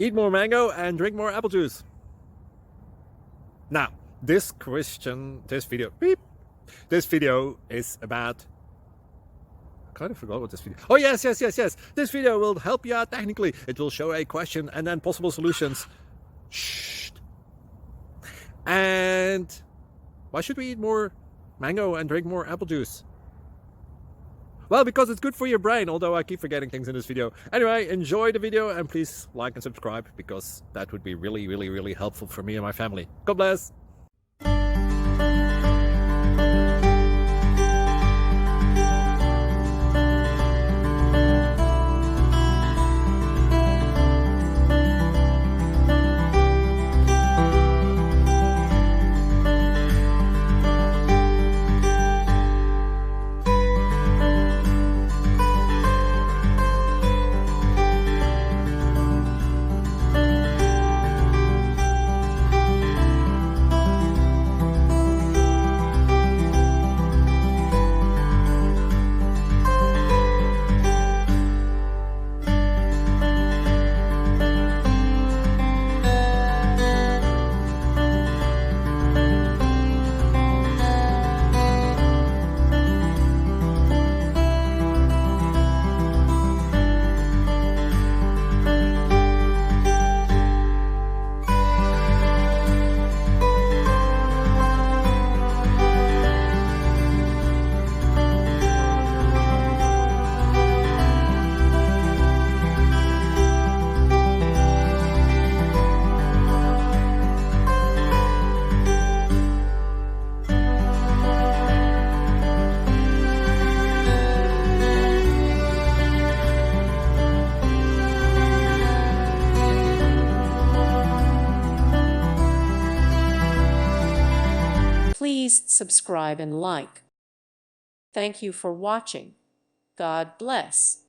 Eat more mango and drink more apple juice. Now, this video is about... I kind of forgot what this video... Oh, yes. This video will help you out technically. It will show a question and then possible solutions. Shh. And why should we eat more mango and drink more apple juice? Well, because it's good for your brain, although I keep forgetting things in this video. Anyway, enjoy the video and please like and subscribe, because that would be really helpful for me and my family. God bless! Please subscribe and like. Thank you for watching. God bless.